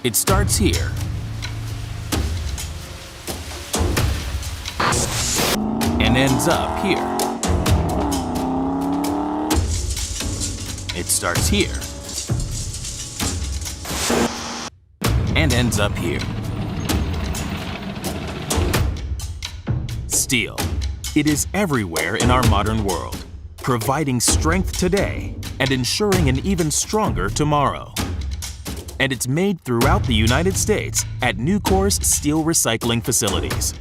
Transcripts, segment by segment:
It starts here and ends up here. It starts here and ends up here. Steel. It is everywhere in our modern world, providing strength today and ensuring an even stronger tomorrow. And it's made throughout the United States at Nucor's steel recycling facilities.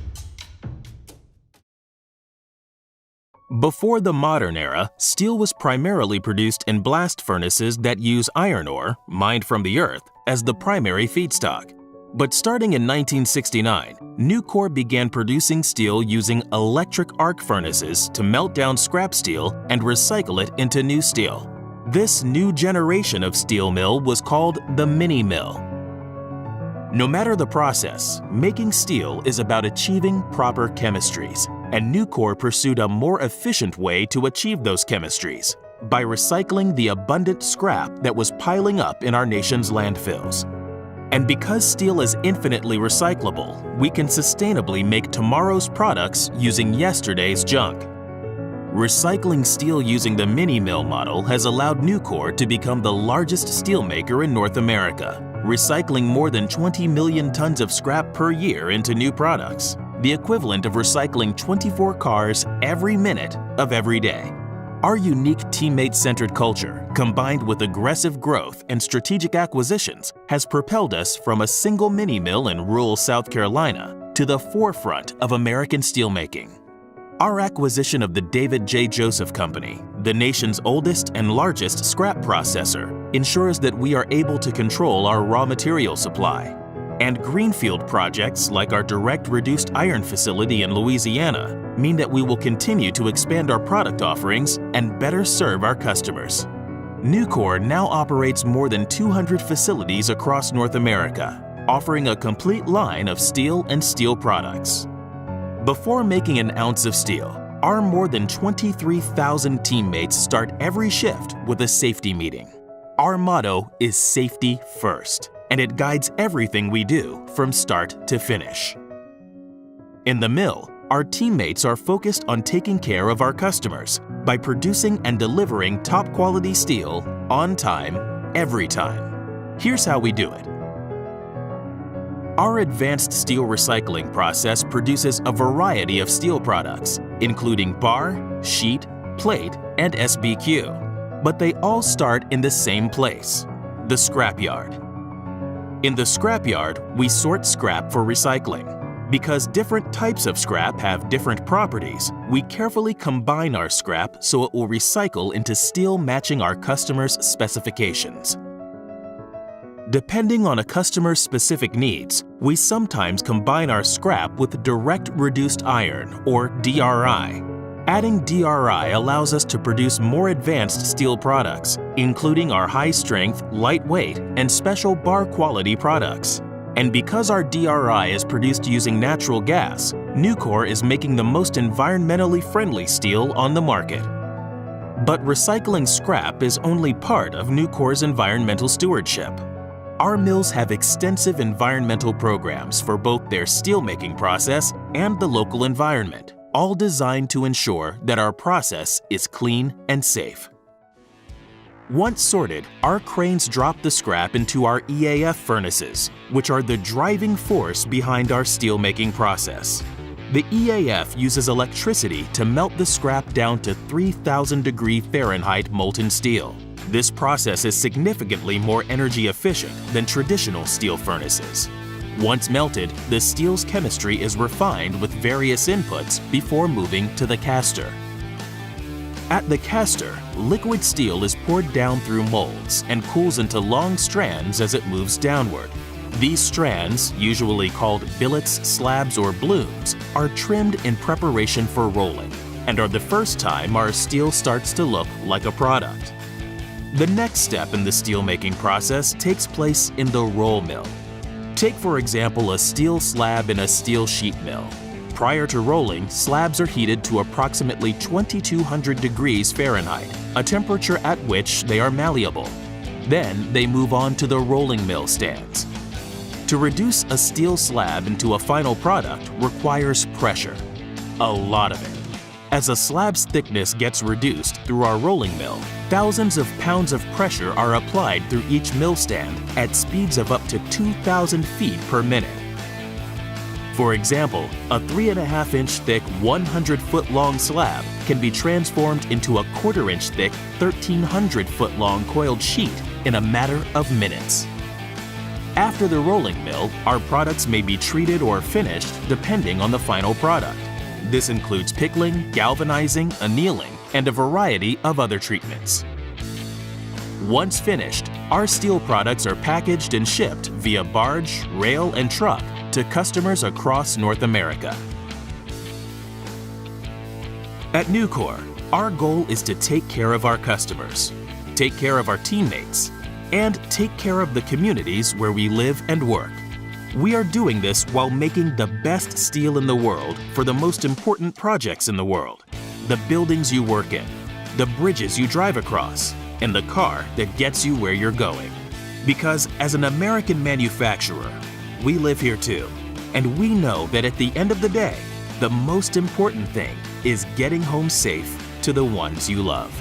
Before the modern era, steel was primarily produced in blast furnaces that use iron ore, mined from the earth, as the primary feedstock. But starting in 1969, Nucor began producing steel using electric arc furnaces to melt down scrap steel and recycle it into new steel. This new generation of steel mill was called the mini mill. No matter the process, making steel is about achieving proper chemistries, and Nucor pursued a more efficient way to achieve those chemistries by recycling the abundant scrap that was piling up in our nation's landfills. And because steel is infinitely recyclable, we can sustainably make tomorrow's products using yesterday's junk. Recycling steel using the mini mill model has allowed Nucor to become the largest steelmaker in North America, recycling more than 20 million tons of scrap per year into new products, the equivalent of recycling 24 cars every minute of every day. Our unique teammate-centered culture, combined with aggressive growth and strategic acquisitions, has propelled us from a single mini mill in rural South Carolina to the forefront of American steelmaking. Our acquisition of the David J. Joseph Company, the nation's oldest and largest scrap processor, ensures that we are able to control our raw material supply. And greenfield projects like our direct reduced iron facility in Louisiana mean that we will continue to expand our product offerings and better serve our customers. Nucor now operates more than 200 facilities across North America, offering a complete line of steel and steel products. Before making an ounce of steel, our more than 23,000 teammates start every shift with a safety meeting. Our motto is safety first, and it guides everything we do from start to finish. In the mill, our teammates are focused on taking care of our customers by producing and delivering top-quality steel on time, every time. Here's how we do it. Our advanced steel recycling process produces a variety of steel products, including bar, sheet, plate, and SBQ. But they all start in the same place, the scrapyard. In the scrapyard, we sort scrap for recycling. Because different types of scrap have different properties, we carefully combine our scrap so it will recycle into steel matching our customers' specifications. Depending on a customer's specific needs, we sometimes combine our scrap with direct reduced iron, or DRI. Adding DRI allows us to produce more advanced steel products, including our high-strength, lightweight, and special bar quality products. And because our DRI is produced using natural gas, Nucor is making the most environmentally friendly steel on the market. But recycling scrap is only part of Nucor's environmental stewardship. Our mills have extensive environmental programs for both their steelmaking process and the local environment, all designed to ensure that our process is clean and safe. Once sorted, our cranes drop the scrap into our EAF furnaces, which are the driving force behind our steelmaking process. The EAF uses electricity to melt the scrap down to 3,000 degree Fahrenheit molten steel. This process is significantly more energy efficient than traditional steel furnaces. Once melted, the steel's chemistry is refined with various inputs before moving to the caster. At the caster, liquid steel is poured down through molds and cools into long strands as it moves downward. These strands, usually called billets, slabs, or blooms, are trimmed in preparation for rolling and are the first time our steel starts to look like a product. The next step in the steelmaking process takes place in the roll mill. Take, for example, a steel slab in a steel sheet mill. Prior to rolling, slabs are heated to approximately 2,200 degrees Fahrenheit, a temperature at which they are malleable. Then they move on to the rolling mill stands. To reduce a steel slab into a final product requires pressure, a lot of it. As a slab's thickness gets reduced through our rolling mill, thousands of pounds of pressure are applied through each mill stand at speeds of up to 2,000 feet per minute. For example, a 3.5-inch thick, 100-foot-long slab can be transformed into a 1/4-inch thick, 1,300-foot-long coiled sheet in a matter of minutes. After the rolling mill, our products may be treated or finished depending on the final product. This includes pickling, galvanizing, annealing, and a variety of other treatments. Once finished, our steel products are packaged and shipped via barge, rail, and truck to customers across North America. At Nucor, our goal is to take care of our customers, take care of our teammates, and take care of the communities where we live and work. We are doing this while making the best steel in the world for the most important projects in the world, the buildings you work in, the bridges you drive across, and the car that gets you where you're going. Because as an American manufacturer, we live here too, and we know that at the end of the day, the most important thing is getting home safe to the ones you love.